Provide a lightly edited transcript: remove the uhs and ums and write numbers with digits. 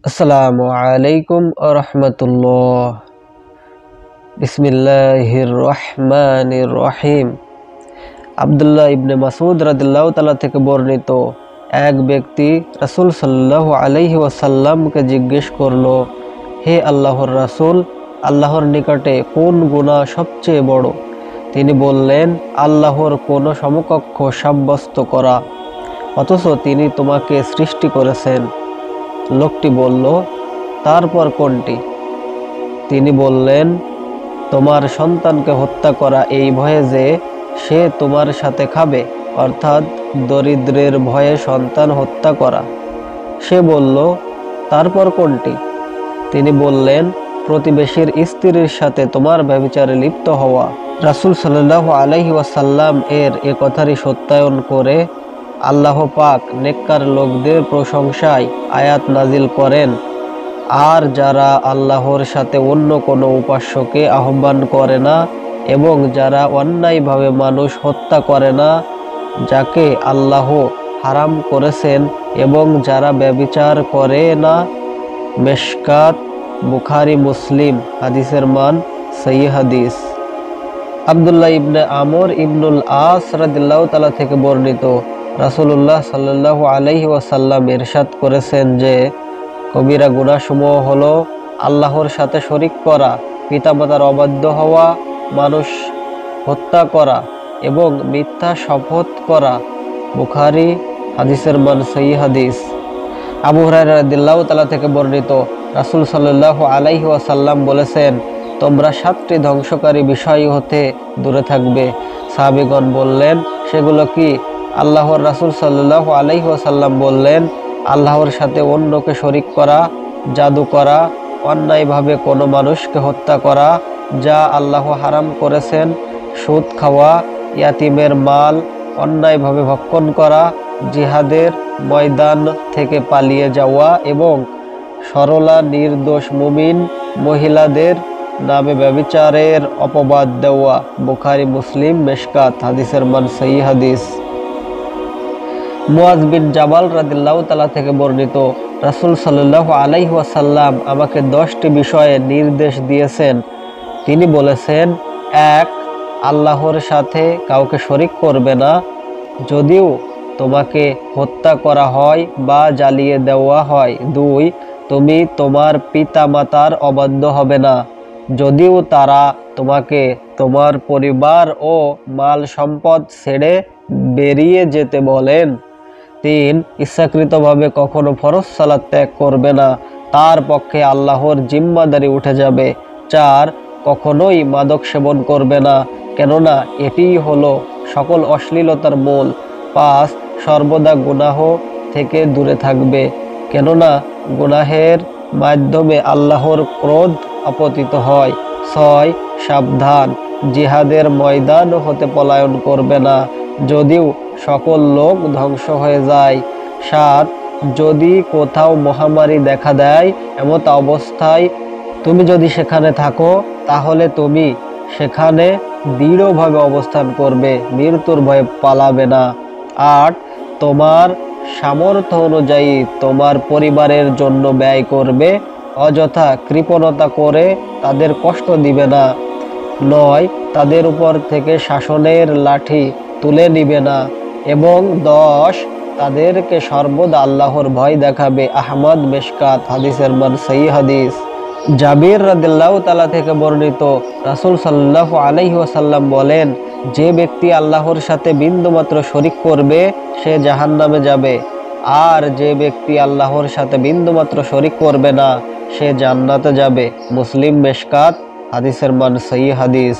আসসালামু আলাইকুম রহমতুল্লাহ। বিসমিল্লাহির রহমানির রহিম। আব্দুল্লাহ ইবনে মাসউদ রাদিয়াল্লাহু তাআলা থেকে বর্ণিত, এক ব্যক্তি রাসূল সাল্লাল্লাহু আলাইহি ওয়াসাল্লামকে জিজ্ঞেস করলো, হে আল্লাহর রাসূল, আল্লাহর নিকটে কোন গুনাহ সবচেয়ে বড়? তিনি বললেন, আল্লাহর কোনো সমকক্ষ সাব্যস্ত করা, অথচ তিনি তোমাকে সৃষ্টি করেছেন। লোকটি বলল, তারপর কোনটি? তিনি বললেন, তোমার সন্তানকে হত্যা করা এই ভয়ে যে সে তোমার সাথে খাবে, অর্থাৎ দরিদ্রের ভয়ে সন্তান হত্যা করা। সে বলল, তারপর কোনটি? তিনি বললেন, প্রতিবেশীর স্ত্রীর সাথে তোমার ব্যভিচারে লিপ্ত হওয়া। রাসূল সাল্লাল্লাহু আলাইহি ওয়াসাল্লাম এর এ কথারই সত্যায়ন করে আল্লাহ পাক নেককার লোকদের প্রশংসায় আয়াত নাজিল করেন, আর যারা আল্লাহর সাথে অন্য কোনো উপাস্যকে আহ্বান করে না এবং যারা অন্যায়ভাবে মানুষ হত্যা করে না যাকে আল্লাহ হারাম করেছেন এবং যারা ব্যভিচার করে না। মেশকাত, বুখারী, মুসলিম। হাদিসের মান সহিহ হাদিস। আব্দুল্লাহ ইবনে আমর ইবনুল আস রাদিয়াল্লাহু তাআলা থেকে বর্ণিত, রাসূলুল্লাহ সাল্লাল্লাহু আলাইহি ওয়াসাল্লাম ইরশাদ করেছেন যে, কবিরা গুনাহসমূহ হলো আল্লাহর সাথে শরীক করা, পিতামাতার অবাধ্য হওয়া, মানুষ হত্যা করা এবং মিথ্যা শপথ করা। বুখারী। হাদিসের মান সহিহ হাদিস। আবু হুরায়রা রাদিয়াল্লাহু তাআলা থেকে বর্ণিত, রাসূল সাল্লাল্লাহু আলাইহি ওয়াসাল্লাম বলেছেন, তোমরা 7টি ধ্বংসকারী বিষয় হতে দূরে থাকবে। সাহাবীগণ বললেন, সেগুলো কি? আল্লাহর রাসূল সাল্লাল্লাহু আলাইহি ওয়াসাল্লাম বললেন, আল্লাহর সাথে অন্যকে শরীক করা, জাদু করা, অন্যায়ভাবে কোনো মানুষকে হত্যা করা যা আল্লাহ হারাম করেছেন, সুদ খাওয়া, ইয়াতিমের মাল অন্যায়ভাবে ভক্ষণ করা, জিহাদের ময়দান থেকে পালিয়ে যাওয়া এবং সরলা নির্দোষ মুমিন মহিলাদের নামে ব্যভিচারের অপবাদ দেওয়া। বুখারী, মুসলিম। মেশকাত। হাদিসের মান সহিহ হাদিস। মুআয বিন জাবাল রাদিয়াল্লাহু তাআলা থেকে বর্ণিত, রাসূল সাল্লাল্লাহু আলাইহি ওয়াসাল্লাম আমাকে 10টি বিষয়ে নির্দেশ দিয়েছেন। তিনি বলেছেন, 1. আল্লাহর সাথে কাউকে শরীক করবে না। যদিও তোমাকে হত্যা করা হয় বা জ্বালিয়ে দেওয়া হয়। 2. তুমি তোমার পিতা মাতার অবাধ্য হবে না, যদিও তারা তোমাকে তোমার পরিবার ও মাল সম্পদ ছেড়ে বেরিয়ে যেতে বলেন। 3. ইচ্ছাকৃতভাবে কখনো ফরজ সালাত ত্যাগ করবে না, তার পক্ষে আল্লাহর জিম্মাদারি উঠে যাবে। 4. কখনোই মাদক সেবন করবে না, কেননা এটিই হলো সকল অশ্লীলতার মূল। 5. সর্বদা গুনাহ থেকে দূরে থাকবে, কেননা গুনাহের মাধ্যমে আল্লাহর ক্রোধ আপতিত হয়। 6. সাবধান, জিহাদের ময়দান হতে পলায়ন করবে না, যদিও সকল লোক ধ্বংস হয়ে যায়। 7. যদি কোথাও মহামারী দেখা দেয়, এমত অবস্থায় তুমি যদি সেখানে থাকো, তাহলে তুমি সেখানে দৃঢ়ভাবে অবস্থান করবে, মৃত্যুর ভয়ে পালাবে না। 8. তোমার সামর্থ্য অনুযায়ী তোমার পরিবারের জন্য ব্যয় করবে, অযথা কৃপণতা করে তাদের কষ্ট দিবে না। 9. তাদের উপর থেকে শাসনের লাঠি তুলে নিবে না। এবং 10. তাদেরকে সর্বদা আল্লাহর ভয় দেখাবে। আহমদ। মেশকাত। হাদিসের মান সহিহ হাদিস। জাবির রাদিয়াল্লাহু তাআলা থেকে বর্ণিত, রাসূল সাল্লাল্লাহু আলাইহি ওয়াসাল্লাম বলেন, যে ব্যক্তি আল্লাহর সাথে বিন্দুমাত্র শরীক করবে সে জাহান্নামে যাবে, আর যে ব্যক্তি আল্লাহর সাথে বিন্দুমাত্র শরীক করবে না সে জান্নাতে যাবে। মুসলিম। মেশকাত। হাদিসের মান সহিহ হাদিস।